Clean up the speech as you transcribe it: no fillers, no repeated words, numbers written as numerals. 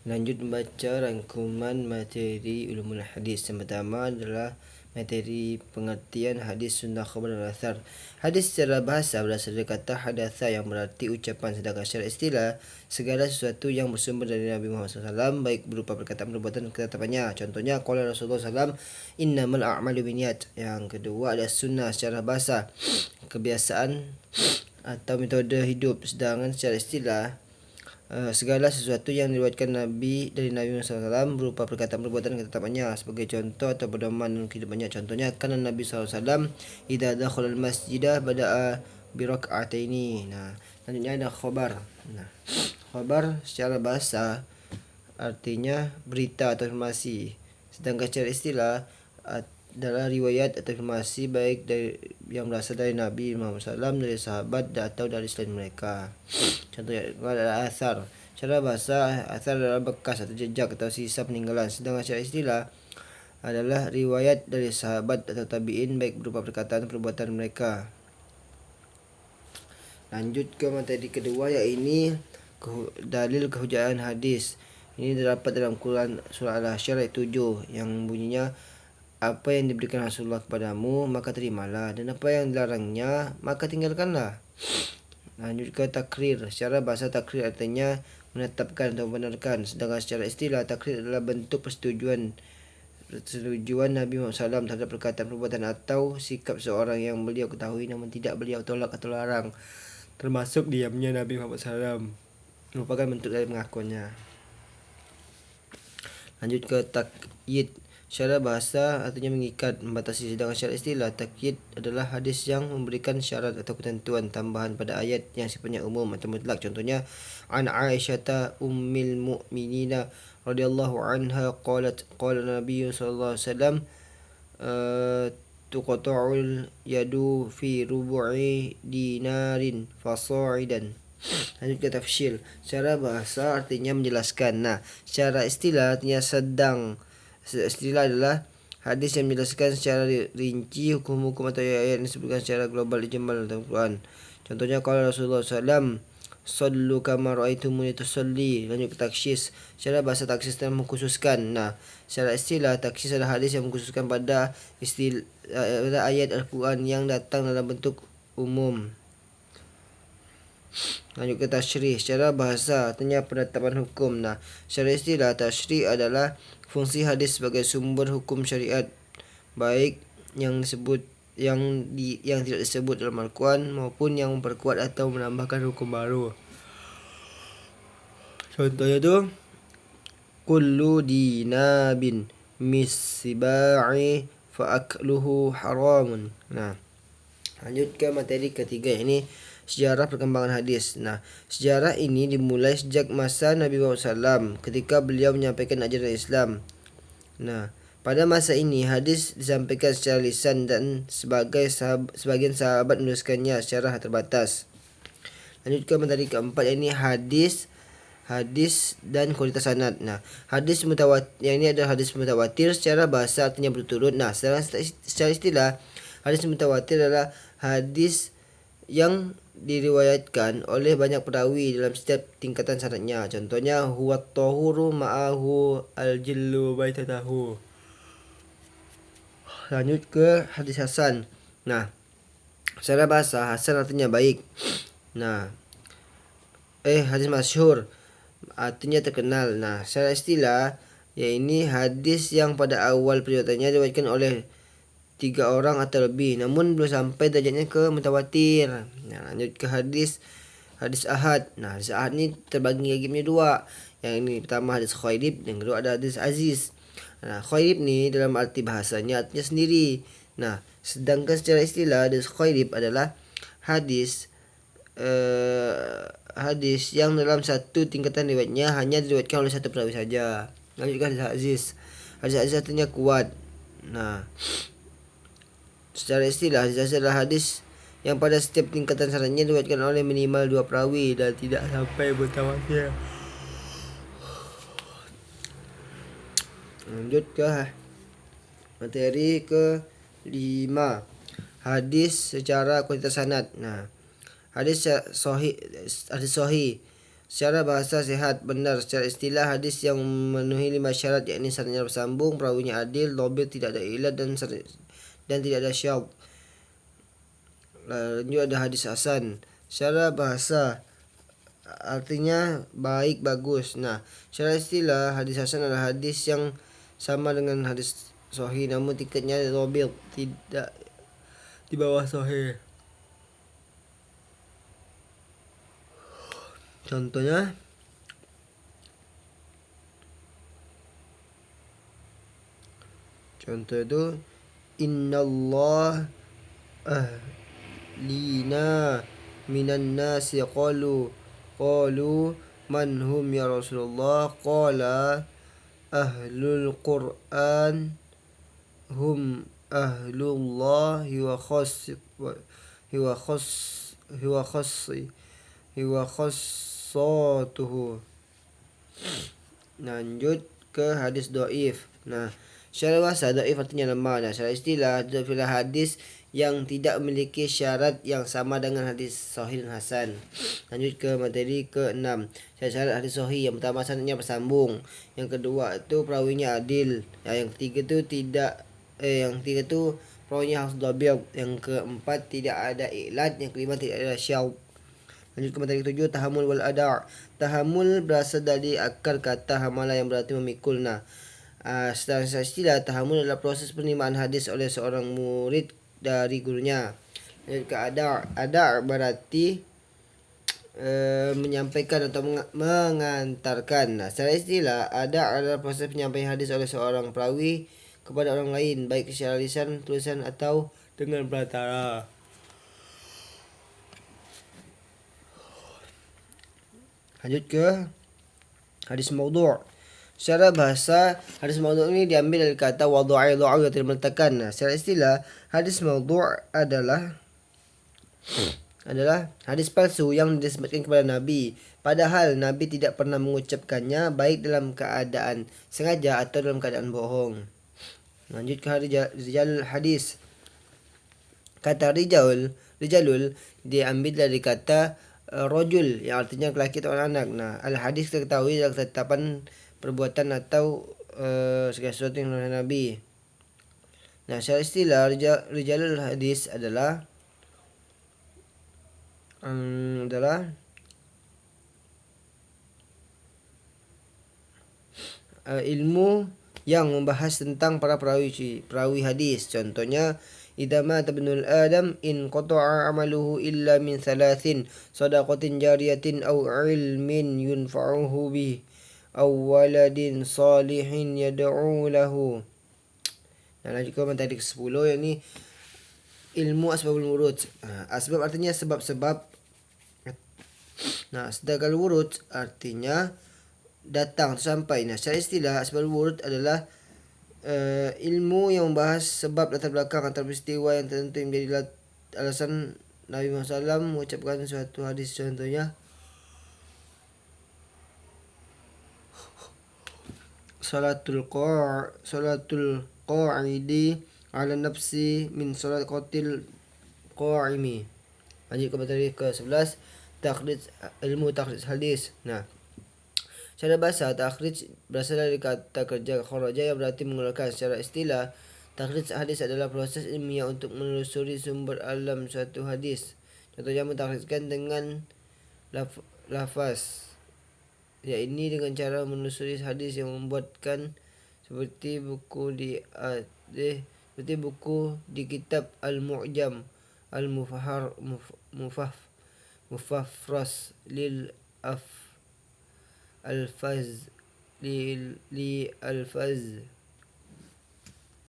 Lanjut membaca rangkuman materi ulumul hadis. Yang pertama adalah materi pengertian hadis, sunnah, khabar dan athar. Hadis secara bahasa berasal dari kata hadatha yang berarti ucapan, sedangkan secara istilah segala sesuatu yang bersumber dari Nabi Muhammad SAW baik berupa perkataan, perbuatan dan ketetapannya. Contohnya qala Rasulullah SAW innamal a'malu binniyat. Yang kedua adalah sunnah secara bahasa kebiasaan atau metode hidup, sedangkan secara istilah segala sesuatu yang diriwayatkan Nabi dari Nabi Muhammad SAW berupa perkataan, perbuatan dan ketetapannya sebagai contoh atau pedoman kehidupannya. Contohnya karena Nabi SAW idza dakhala al-masjidah bada'a bi raka'ataini. Nah, selanjutnya ada khabar. Nah, khabar secara bahasa artinya berita atau informasi, sedangkan secara istilah adalah riwayat atau informasi baik dari yang berasal dari Nabi Muhammad SAW, dari sahabat atau dari selain mereka. Contohnya adalah athar. Secara bahasa, athar adalah bekas atau jejak atau sisa peninggalan, sedangkan secara istilah adalah riwayat dari sahabat atau tabi'in baik berupa perkataan perbuatan mereka. Lanjut ke materi kedua, yaitu dalil kehujaan hadis. Ini terdapat dalam Quran surah Al-Hasyr ayat 7 yang bunyinya, apa yang diberikan Rasulullah kepadamu maka terimalah, dan apa yang dilarangnya maka tinggalkanlah. Lanjut ke takrir. Secara bahasa takrir artinya menetapkan atau membenarkan, sedangkan secara istilah takrir adalah bentuk persetujuan Nabi Muhammad SAW terhadap perkataan, perbuatan atau sikap seorang yang beliau ketahui namun tidak beliau tolak atau larang, termasuk diamnya Nabi Muhammad SAW merupakan bentuk dari pengakuannya. Lanjut ke takyid. Secara bahasa artinya mengikat, membatasi, sedangkan secara istilah takyid adalah hadis yang memberikan syarat atau ketentuan tambahan pada ayat yang sifatnya umum atau mutlak. Contohnya an Aisyata ummil mu'minina radhiyallahu anha qalat qala Nabi sallallahu alaihi wasallam tuqta'ul yadu fi rubu'i dinarin fasa'idan. Lanjut ke tafsir. Secara bahasa artinya menjelaskan. Nah, secara istilah artinya sedang. Istilah adalah hadis yang menjelaskan secara rinci hukum-hukum atau ayat yang disebutkan secara global ijmal dalam Quran. Contohnya kalau Rasulullah SAW sallu kama ra'aitumuni tusalli. Lanjut ke taksis. Secara bahasa taksis dan mengkhususkan. Nah, secara istilah taksis adalah hadis yang mengkhususkan pada ayat Al-Quran yang datang dalam bentuk umum. Lanjut ke tasyri'. Secara bahasa artinya penetapan hukum. Nah, secara istilah tasyri' adalah fungsi hadis sebagai sumber hukum syariat, baik yang tidak disebut dalam Al-Quran maupun yang memperkuat atau menambahkan hukum baru. Contohnya itu kullu dinabin misba'i fa'akluhu haramun. Nah, lanjut ke materi ketiga, ini sejarah perkembangan hadis. Nah, sejarah ini dimulai sejak masa Nabi Muhammad SAW ketika beliau menyampaikan ajaran Islam. Nah, pada masa ini hadis disampaikan secara lisan dan sebagian sahabat menuliskannya secara terbatas. Lanjut ke materi keempat, ini hadis dan kualitas sanad. Nah, hadis mutawatir, yang ini adalah hadis mutawatir. Secara bahasa artinya berturut. Nah, secara istilah hadis mutawatir adalah hadis yang diriwayatkan oleh banyak perawi dalam setiap tingkatan sanadnya. Contohnya huwa tahuru ma'ahu al-jillu baitatahu. Lanjut ke hadis hasan. Nah, secara bahasa hasan artinya baik. Nah, hadis masyhur artinya terkenal. Nah, secara istilah ya ini hadis yang pada awal periwayatnya diriwayatkan oleh 3 orang atau lebih, namun belum sampai derajatnya ke mutawatir. Nah, lanjut ke hadis ahad. Nah, hadis ahad ini terbagi menjadi 2. Yang ini pertama hadis khairib, yang kedua ada hadis aziz. Nah, khairib ini dalam arti bahasanya artinya sendiri. Nah, sedangkan secara istilah hadis khairib adalah hadis yang dalam satu tingkatan riwayatnya hanya diriwayatkan oleh satu perawi saja. Lanjut ke hadis aziz. Hadis aziz artinya kuat. Nah, secara istilah hadis aziz adalah hadis yang pada setiap tingkatan sanadnya diriwayatkan oleh minimal 2 perawi dan tidak sampai mutawatir. Lanjut ke materi ke-5, hadis secara kualitas sanad. Nah, hadis sahih Secara bahasa sihat, benar. Secara istilah, hadis yang memenuhi 5 syarat, yakni sanadnya bersambung, perawinya adil, dhabit, tidak ada ilat, dan tidak ada syadz. Lanjut ada hadis hasan. Secara bahasa artinya baik, bagus. Nah, secara istilah, hadis hasan adalah hadis yang sama dengan hadis sahih, namun tingkatnya dhabit, tidak di bawah sahih. Contohnya, itu innallah ahlina minan nasi qalu man hum ya Rasulullah, qala ahlul Qur'an hum ahlullah wa khassatuhu. Lanjut ke hadis doif. Nah, secara bahasa doif artinya lemah. Nah, secara istilah doif adalah hadis yang tidak memiliki syarat yang sama dengan hadis sahih dan hasan. Lanjut ke materi ke-6. Syarat hadis sahih, yang pertama sanadnya bersambung. Yang kedua itu perawinya adil. Yang ketiga itu perawinya harus dhabit. Yang keempat tidak ada ilat. Yang kelima tidak ada syadz. Lanjut ke materi ke-7, tahammul wal ada'. Tahammul berasal dari akar kata hamala yang berarti memikul. Nah, secara istilah, tahammul adalah proses penerimaan hadis oleh seorang murid dari gurunya. Lanjut ke ada'. Ada' berarti menyampaikan atau mengantarkan. Nah, secara istilah, ada' adalah proses penyampaian hadis oleh seorang perawi kepada orang lain, baik secara lisan, tulisan, atau dengan perantara. Lanjut ke hadis maudhu'. Secara bahasa, hadis maudhu' ini diambil dari kata wadha'a yadha'u, yang tidak meletakkan. Nah, secara istilah, hadis maudhu' adalah hadis palsu yang disebutkan kepada Nabi, padahal Nabi tidak pernah mengucapkannya, baik dalam keadaan sengaja atau dalam keadaan bohong. Lanjut ke rijal hadis. Kata rijalul diambil dari kata rojul, yang artinya lelaki atau anak. Nah, al-hadis kita ketahui adalah ketetapan perbuatan atau segala sesuatu yang oleh Nabi. Nah, secara istilah, rijalul hadis adalah ilmu yang membahas tentang para perawi hadis. Contohnya, idza mata ibnul adam in qata'a amaluhu illa min thalathin, sadaqatin jariyatin aw ilmin yunfa'uhu bih aw waladin salihin yad'u lahu. Nah, lanjut ke materi ke-10, yakni ilmu asbabul wurud. Asbab artinya sebab-sebab. Nah, sedangkan wurud artinya datang atau sampai. Nah, secara istilah, asbabul wurud adalah ilmu yang membahas sebab latar belakang antara peristiwa yang tertentu yang menjadi alasan Nabi Muhammad SAW mengucapkan suatu hadis. Contohnya, salatul qa'idi ala nafsi min salatil qa'imi. Lanjut ke materi ke-11, ilmu takhrij hadis. Nah, secara bahasa, takhrij berasal dari kata kerja kharaja yang berarti mengeluarkan. Secara istilah, takhrij hadis adalah proses ilmiah untuk menelusuri sumber alam suatu hadis. Contohnya, mentakhrijkan dengan lafaz, yakni dengan cara menelusuri hadis yang membuatkan seperti buku di kitab Al-Mu'jam Al-Mufafras lil alfaz